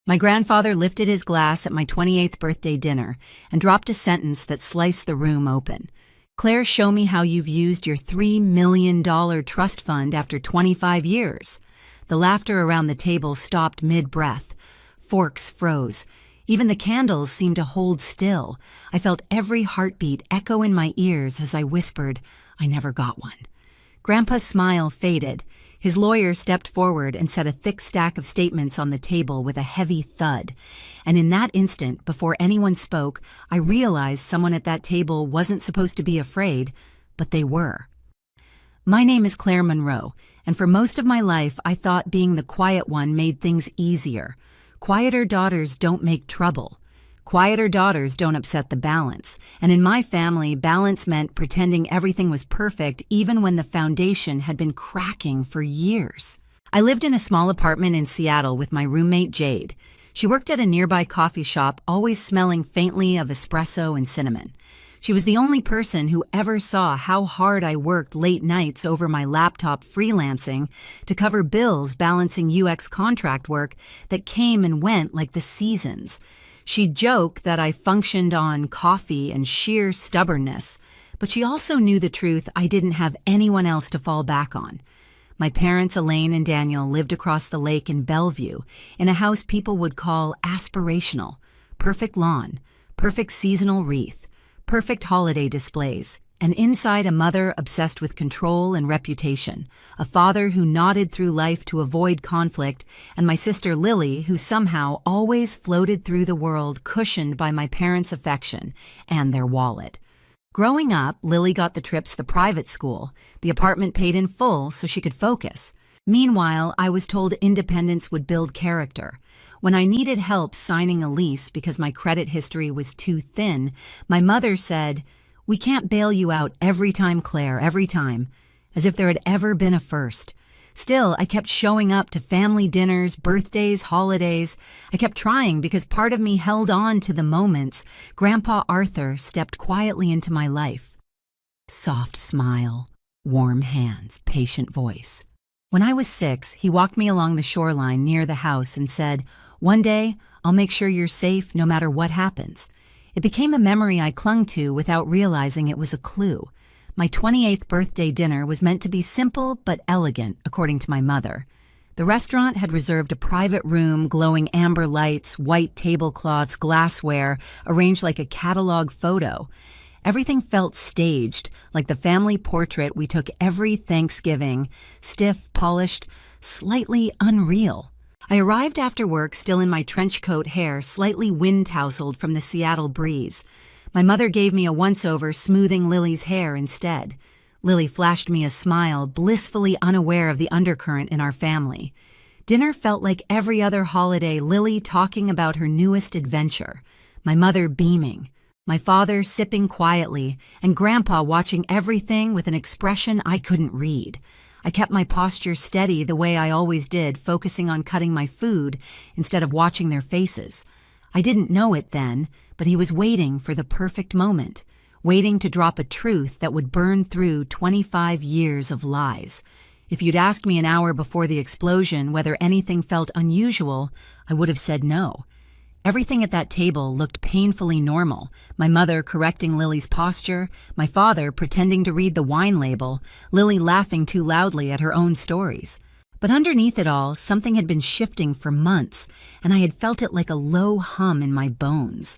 My grandfather lifted his glass at my 28th birthday dinner and dropped a sentence that sliced the room open. "Claire, show me how you've used your $3 million trust fund after 25 years. The laughter around the table stopped mid-breath. Forks froze. Even the candles seemed to hold still. I felt every heartbeat echo in my ears as I whispered, "I never got one." Grandpa's smile faded. His lawyer stepped forward and set a thick stack of statements on the table with a heavy thud. And in that instant, before anyone spoke, I realized someone at that table wasn't supposed to be afraid, but they were. My name is Claire Monroe, and for most of my life, I thought being the quiet one made things easier. Quieter daughters don't make trouble. Quieter daughters don't upset the balance, and in my family, balance meant pretending everything was perfect even when the foundation had been cracking for years. I lived in a small apartment in Seattle with my roommate Jade. She worked at a nearby coffee shop, always smelling faintly of espresso and cinnamon. She was the only person who ever saw how hard I worked late nights over my laptop freelancing to cover bills balancing UX contract work that came and went like the seasons. She'd joke that I functioned on coffee and sheer stubbornness, but she also knew the truth: I didn't have anyone else to fall back on. My parents, Elaine and Daniel, lived across the lake in Bellevue, in a house people would call aspirational. Perfect lawn, perfect seasonal wreath, perfect holiday displays, and inside a mother obsessed with control and reputation, a father who nodded through life to avoid conflict, and my sister Lily, who somehow always floated through the world cushioned by my parents' affection and their wallet. Growing up, Lily got the trips to the private school. The apartment paid in full so she could focus. Meanwhile, I was told independence would build character. When I needed help signing a lease because my credit history was too thin, my mother said, "We can't bail you out every time, Claire, every time," as if there had ever been a first. Still, I kept showing up to family dinners, birthdays, holidays. I kept trying because part of me held on to the moments Grandpa Arthur stepped quietly into my life. Soft smile, warm hands, patient voice. When I was 6, he walked me along the shoreline near the house and said, "One day, I'll make sure you're safe no matter what happens." It became a memory I clung to without realizing it was a clue. My 28th birthday dinner was meant to be simple but elegant, according to my mother. The restaurant had reserved a private room, glowing amber lights, white tablecloths, glassware, arranged like a catalog photo. Everything felt staged, like the family portrait we took every Thanksgiving, stiff, polished, slightly unreal. I arrived after work still in my trench coat, hair slightly wind-tousled from the Seattle breeze. My mother gave me a once-over, smoothing Lily's hair instead. Lily flashed me a smile, blissfully unaware of the undercurrent in our family. Dinner felt like every other holiday, Lily talking about her newest adventure, my mother beaming, my father sipping quietly, and Grandpa watching everything with an expression I couldn't read. I kept my posture steady the way I always did, focusing on cutting my food instead of watching their faces. I didn't know it then, but he was waiting for the perfect moment, waiting to drop a truth that would burn through 25 years of lies. If you'd asked me an hour before the explosion whether anything felt unusual, I would have said no. Everything at that table looked painfully normal. My mother correcting Lily's posture, my father pretending to read the wine label, Lily laughing too loudly at her own stories. But underneath it all, something had been shifting for months, and I had felt it like a low hum in my bones.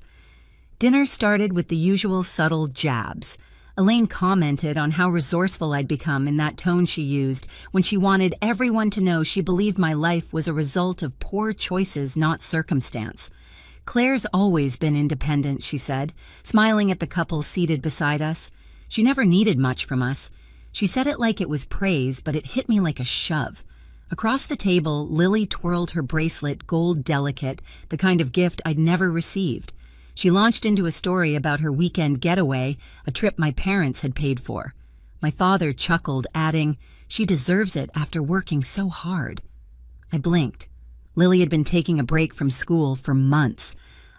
Dinner started with the usual subtle jabs. Elaine commented on how resourceful I'd become in that tone she used when she wanted everyone to know she believed my life was a result of poor choices, not circumstance. "Claire's always been independent," she said, smiling at the couple seated beside us. She never needed much from us. She said it like it was praise, but it hit me like a shove. Across the table, Lily twirled her bracelet, gold delicate, the kind of gift I'd never received. She launched into a story about her weekend getaway, a trip my parents had paid for. My father chuckled, adding, "She deserves it after working so hard." I blinked. Lily had been taking a break from school for months.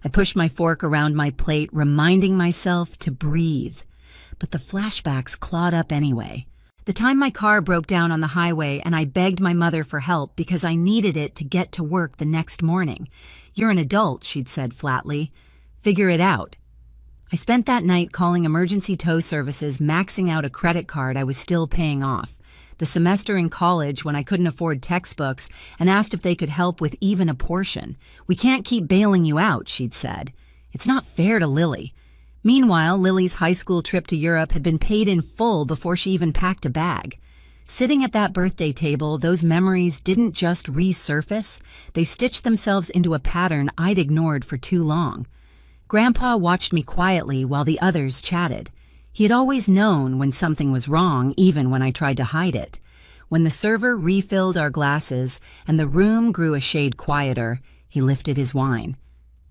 I pushed my fork around my plate, reminding myself to breathe. But the flashbacks clawed up anyway. The time my car broke down on the highway and I begged my mother for help because I needed it to get to work the next morning. "You're an adult," she'd said flatly. "Figure it out." I spent that night calling emergency tow services, maxing out a credit card I was still paying off. The semester in college when I couldn't afford textbooks, and asked if they could help with even a portion. "We can't keep bailing you out," she'd said. "It's not fair to Lily." Meanwhile, Lily's high school trip to Europe had been paid in full before she even packed a bag. Sitting at that birthday table, those memories didn't just resurface, they stitched themselves into a pattern I'd ignored for too long. Grandpa watched me quietly while the others chatted. He had always known when something was wrong, even when I tried to hide it. When the server refilled our glasses and the room grew a shade quieter, he lifted his wine.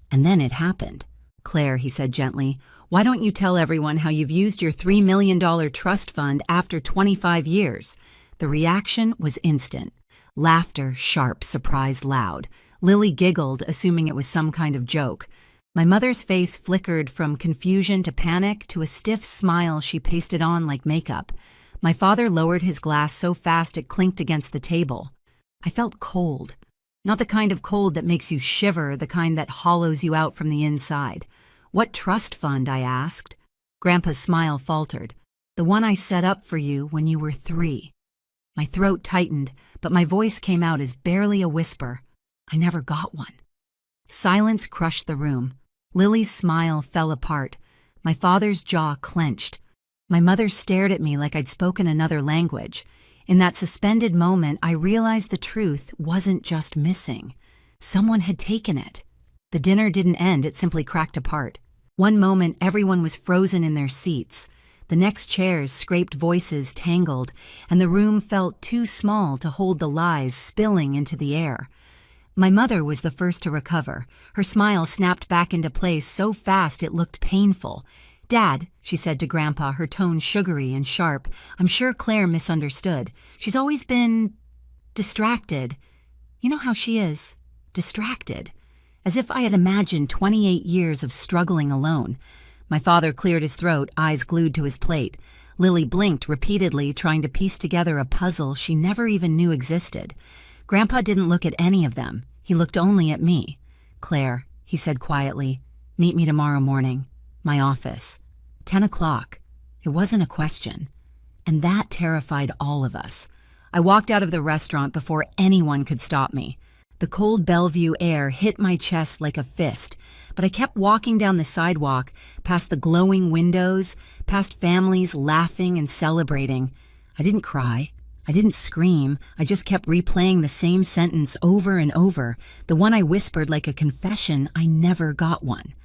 And then it happened. "Claire," he said gently, "why don't you tell everyone how you've used your $3 million trust fund after 25 years? The reaction was instant. Laughter, sharp, surprise, loud. Lily giggled, assuming it was some kind of joke. My mother's face flickered from confusion to panic to a stiff smile she pasted on like makeup. My father lowered his glass so fast it clinked against the table. I felt cold. Not the kind of cold that makes you shiver, the kind that hollows you out from the inside. "What trust fund?" I asked. Grandpa's smile faltered. "The one I set up for you when you were 3. My throat tightened, but my voice came out as barely a whisper. "I never got one." Silence crushed the room. Lily's smile fell apart. My father's jaw clenched. My mother stared at me like I'd spoken another language. In that suspended moment, I realized the truth wasn't just missing. Someone had taken it. The dinner didn't end, it simply cracked apart. One moment, everyone was frozen in their seats. The next chairs scraped, voices tangled, and the room felt too small to hold the lies spilling into the air. My mother was the first to recover. Her smile snapped back into place so fast it looked painful. "Dad," she said to Grandpa, her tone sugary and sharp, "I'm sure Claire misunderstood. She's always been distracted. You know how she is. Distracted." As if I had imagined 28 years of struggling alone. My father cleared his throat, eyes glued to his plate. Lily blinked repeatedly, trying to piece together a puzzle she never even knew existed. Grandpa didn't look at any of them. He looked only at me. "Claire," he said quietly, "meet me tomorrow morning. My office. 10 o'clock. It wasn't a question. And that terrified all of us. I walked out of the restaurant before anyone could stop me. The cold Bellevue air hit my chest like a fist, but I kept walking down the sidewalk, past the glowing windows, past families laughing and celebrating. I didn't cry. I didn't scream. I just kept replaying the same sentence over and over, the one I whispered like a confession I never got one.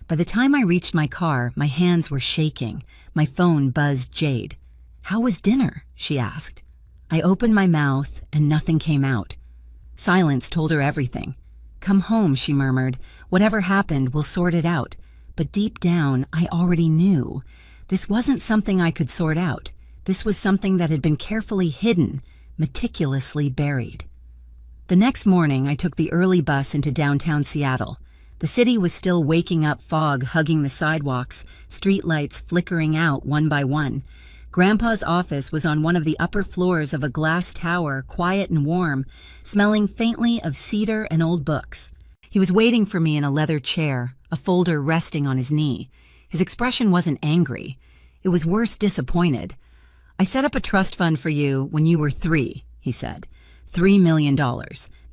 By the time I reached my car, my hands were shaking. My phone buzzed Jade. "How was dinner?" she asked. I opened my mouth and nothing came out. Silence told her everything. "Come home," she murmured. "Whatever happened, we'll sort it out." But deep down, I already knew. This wasn't something I could sort out. This was something that had been carefully hidden, meticulously buried. The next morning, I took the early bus into downtown Seattle. The city was still waking up, fog hugging the sidewalks, streetlights flickering out one by one. Grandpa's office was on one of the upper floors of a glass tower, quiet and warm, smelling faintly of cedar and old books. He was waiting for me in a leather chair, a folder resting on his knee. His expression wasn't angry. It was worse, disappointed. "I set up a trust fund for you when you were 3, he said. $3 million,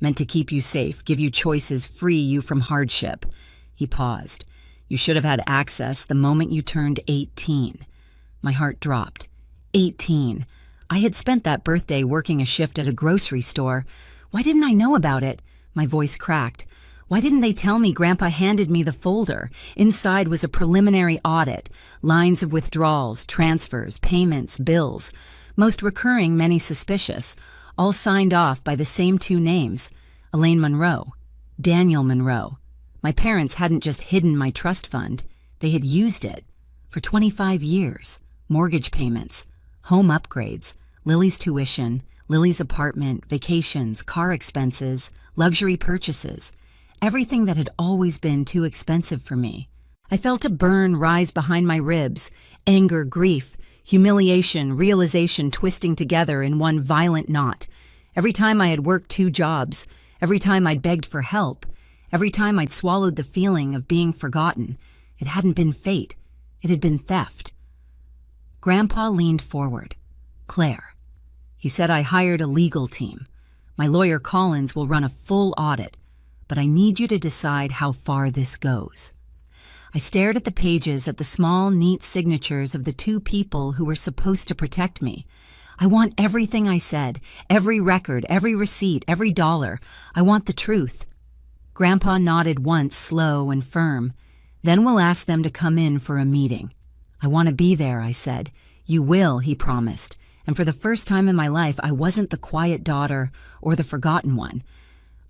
meant to keep you safe, give you choices, free you from hardship." He paused. "You should have had access the moment you turned 18. My heart dropped. 18. I had spent that birthday working a shift at a grocery store. Why didn't I know about it? My voice cracked. Why didn't they tell me Grandpa handed me the folder? Inside was a preliminary audit, lines of withdrawals, transfers, payments, bills. Most recurring, many suspicious, all signed off by the same 2 names, Elaine Monroe, Daniel Monroe. My parents hadn't just hidden my trust fund, they had used it. For 25 years, mortgage payments, home upgrades, Lily's tuition, Lily's apartment, vacations, car expenses, luxury purchases, everything that had always been too expensive for me. I felt a burn rise behind my ribs, anger, grief, Humiliation, realization twisting together in one violent knot. Every time I had worked 2 jobs, every time I'd begged for help, every time I'd swallowed the feeling of being forgotten, it hadn't been fate, it had been theft. Grandpa leaned forward. "Claire," he said, "I hired a legal team. My lawyer Collins will run a full audit, but I need you to decide how far this goes." I stared at the pages, at the small, neat signatures of the 2 people who were supposed to protect me. I want everything I said, every record, every receipt, every dollar. I want the truth. Grandpa nodded once, slow and firm. "Then we'll ask them to come in for a meeting." "I want to be there," I said. "You will," he promised. And for the first time in my life, I wasn't the quiet daughter or the forgotten one.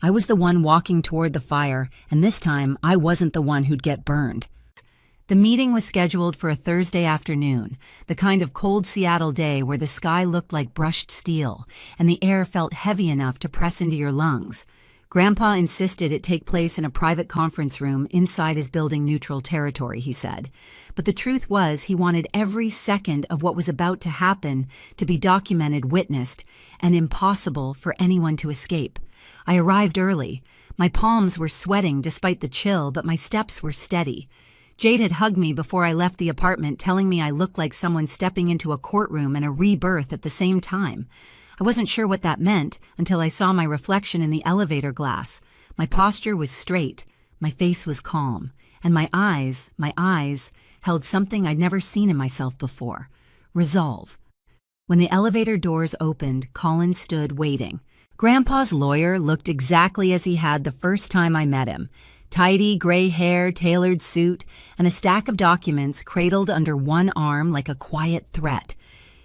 I was the one walking toward the fire, and this time I wasn't the one who'd get burned. The meeting was scheduled for a Thursday afternoon, the kind of cold Seattle day where the sky looked like brushed steel and the air felt heavy enough to press into your lungs. Grandpa insisted it take place in a private conference room inside his building neutral territory, he said. But the truth was he wanted every second of what was about to happen to be documented, witnessed, and impossible for anyone to escape. I arrived early. My palms were sweating despite the chill, but my steps were steady. Jade had hugged me before I left the apartment, telling me I looked like someone stepping into a courtroom and a rebirth at the same time. I wasn't sure what that meant until I saw my reflection in the elevator glass. My posture was straight, my face was calm, and my eyes held something I'd never seen in myself before: resolve. When the elevator doors opened, Colin stood waiting. Grandpa's lawyer looked exactly as he had the first time I met him. Tidy gray hair, tailored suit, and a stack of documents cradled under one arm like a quiet threat.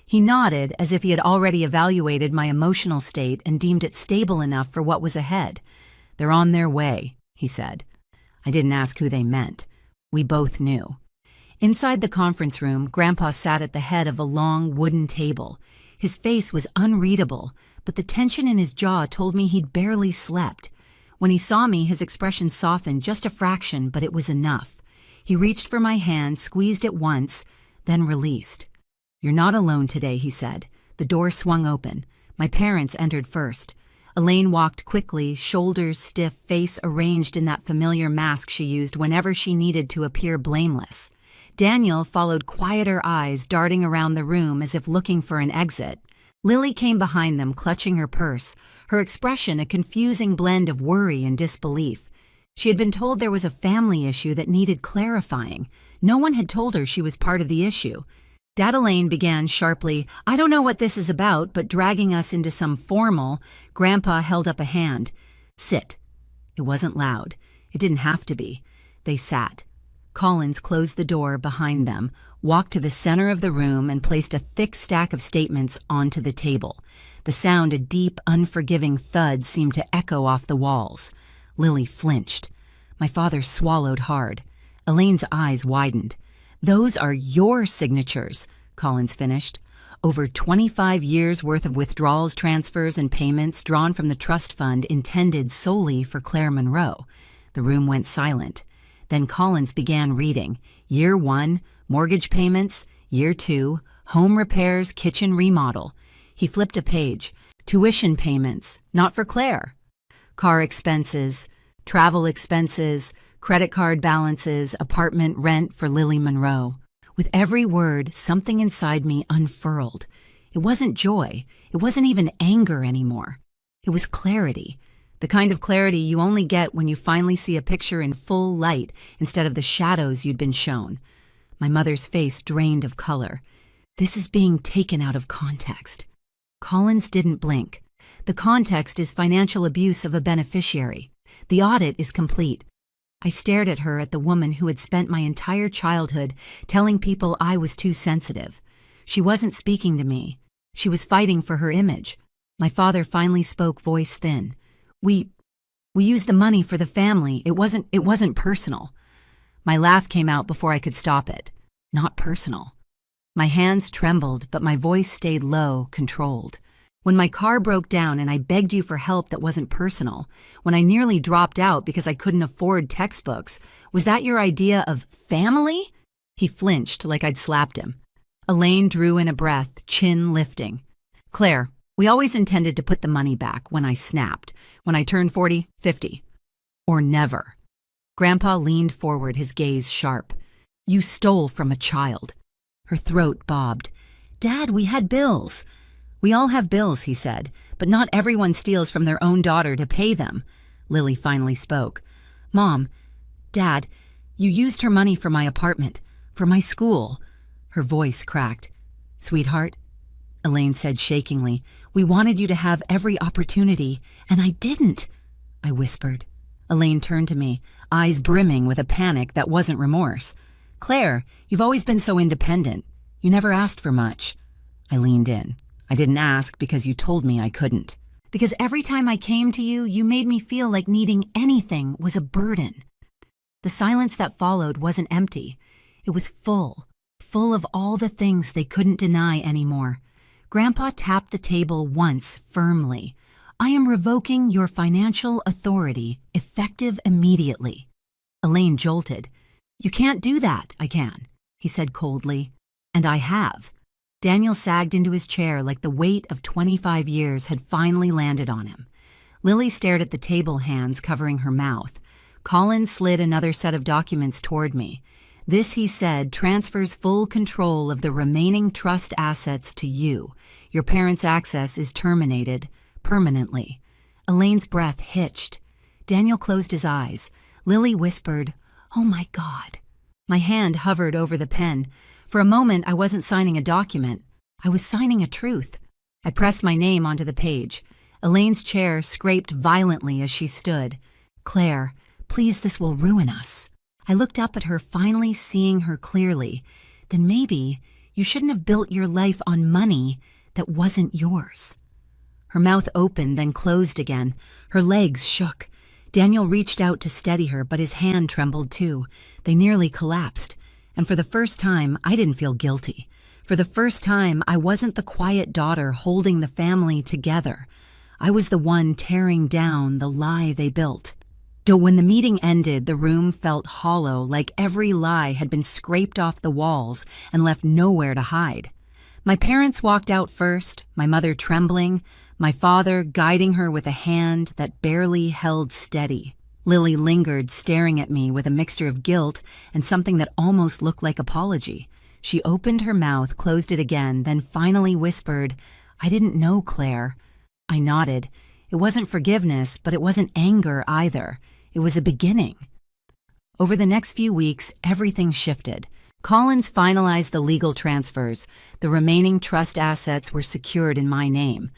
He nodded as if he had already evaluated my emotional state and deemed it stable enough for what was ahead. "They're on their way," he said. I didn't ask who they meant. We both knew. Inside the conference room, Grandpa sat at the head of a long wooden table. His face was unreadable, but the tension in his jaw told me he'd barely slept. When he saw me, his expression softened just a fraction, but it was enough. He reached for my hand, squeezed it once, then released. "You're not alone today," he said. The door swung open. My parents entered first. Elaine walked quickly, shoulders stiff, face arranged in that familiar mask she used whenever she needed to appear blameless. Daniel followed, quieter eyes darting around the room as if looking for an exit. Lily came behind them, clutching her purse, her expression a confusing blend of worry and disbelief. She had been told there was a family issue that needed clarifying. No one had told her she was part of the issue. Dad Elaine began sharply, "I don't know what this is about," but dragging us into some formal, Grandpa held up a hand. "Sit." It wasn't loud. It didn't have to be. They sat. Collins closed the door behind them, walked to the center of the room, and placed a thick stack of statements onto the table. The sound, a deep, unforgiving thud, seemed to echo off the walls. Lily flinched. My father swallowed hard. Elaine's eyes widened. "Those are your signatures," Collins finished. "Over 25 years' worth of withdrawals, transfers, and payments drawn from the trust fund intended solely for Claire Monroe." The room went silent. Then Collins began reading. Year 1, mortgage payments. Year 2, home repairs, kitchen remodel. He flipped a page. Tuition payments, not for Claire. Car expenses, travel expenses, credit card balances, apartment rent for Lily Monroe. With every word, something inside me unfurled. It wasn't joy. It wasn't even anger anymore. It was clarity. The kind of clarity you only get when you finally see a picture in full light instead of the shadows you'd been shown. My mother's face drained of color. "This is being taken out of context." Collins didn't blink. "The context is financial abuse of a beneficiary. The audit is complete." I stared at her, at the woman who had spent my entire childhood telling people I was too sensitive. She wasn't speaking to me. She was fighting for her image. My father finally spoke, voice thin. We used the money for the family. It wasn't personal." My laugh came out before I could stop it. Not personal. My hands trembled, but my voice stayed low, controlled. "When my car broke down and I begged you for help that wasn't personal, when I nearly dropped out because I couldn't afford textbooks, was that your idea of family?" He flinched like I'd slapped him. Elaine drew in a breath, chin lifting. Claire, we always intended to put the money back when I snapped, when I turned 40, 50. Or never. Grandpa leaned forward, his gaze sharp. You stole from a child. Her throat bobbed. Dad, we had bills. We all have bills, he said, but not everyone steals from their own daughter to pay them. Lily finally spoke. Mom, Dad, you used her money for my apartment, for my school. Her voice cracked. Sweetheart, Elaine said shakingly, we wanted you to have every opportunity, and I didn't, I whispered. Elaine turned to me, eyes brimming with a panic that wasn't remorse. Claire, you've always been so independent. You never asked for much. I leaned in. I didn't ask because you told me I couldn't. Because every time I came to you, you made me feel like needing anything was a burden. The silence that followed wasn't empty. It was full of all the things they couldn't deny anymore. Grandpa tapped the table once firmly. I am revoking your financial authority, effective immediately. Elaine jolted. You can't do that, I can, he said coldly. And I have. Daniel sagged into his chair like the weight of 25 years had finally landed on him. Lily stared at the table hands covering her mouth. Colin slid another set of documents toward me. This, he said, transfers full control of the remaining trust assets to you. Your parents' access is terminated permanently. Elaine's breath hitched. Daniel closed his eyes. Lily whispered, Oh my God. My hand hovered over the pen. For a moment, I wasn't signing a document. I was signing a truth. I pressed my name onto the page. Elaine's chair scraped violently as she stood. Claire, please, this will ruin us. I looked up at her, finally seeing her clearly. Then maybe you shouldn't have built your life on money that wasn't yours. Her mouth opened, then closed again. Her legs shook. Daniel reached out to steady her, but his hand trembled too. They nearly collapsed. And for the first time, I didn't feel guilty. For the first time, I wasn't the quiet daughter holding the family together. I was the one tearing down the lie they built. When the meeting ended, the room felt hollow, like every lie had been scraped off the walls and left nowhere to hide. My parents walked out first, my mother trembling, my father guiding her with a hand that barely held steady. Lily lingered, staring at me with a mixture of guilt and something that almost looked like apology. She opened her mouth, closed it again, then finally whispered, I didn't know, Claire. I nodded. It wasn't forgiveness, but it wasn't anger either. It was a beginning. Over the next few weeks, everything shifted. Collins finalized the legal transfers. The remaining trust assets were secured in my name.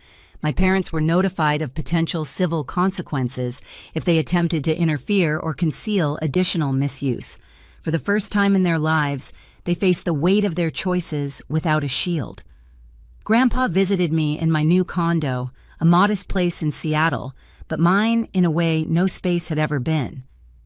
My parents were notified of potential civil consequences if they attempted to interfere or conceal additional misuse. For the first time in their lives, they faced the weight of their choices without a shield. Grandpa visited me in my new condo, a modest place in Seattle, but mine, in a way, no space had ever been.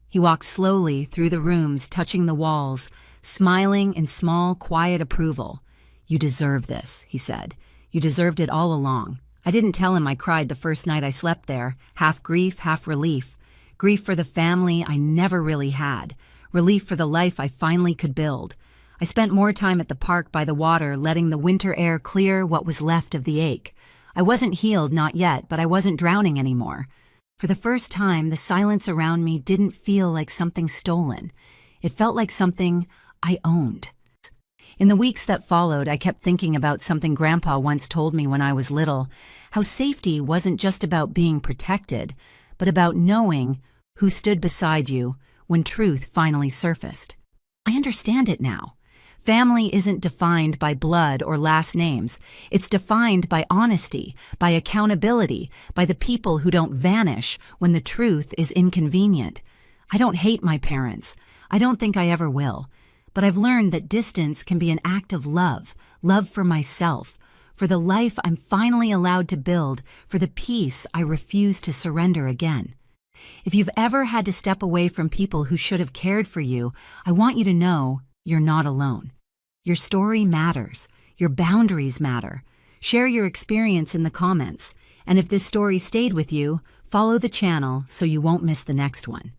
He walked slowly through the rooms, touching the walls, smiling in small, quiet approval. You deserve this, he said. You deserved it all along. I didn't tell him I cried the first night I slept there, half grief, half relief. Grief for the family I never really had. Relief for the life I finally could build. I spent more time at the park by the water, letting the winter air clear what was left of the ache. I wasn't healed, not yet, but I wasn't drowning anymore. For the first time, the silence around me didn't feel like something stolen. It felt like something I owned. In the weeks that followed, I kept thinking about something Grandpa once told me when I was little, how safety wasn't just about being protected, but about knowing who stood beside you when truth finally surfaced. I understand it now. Family isn't defined by blood or last names. It's defined by honesty, by accountability, by the people who don't vanish when the truth is inconvenient. I don't hate my parents. I don't think I ever will. But I've learned that distance can be an act of love, love for myself, for the life I'm finally allowed to build, for the peace I refuse to surrender again. If you've ever had to step away from people who should have cared for you, I want you to know you're not alone. Your story matters. Your boundaries matter. Share your experience in the comments. And if this story stayed with you, follow the channel so you won't miss the next one.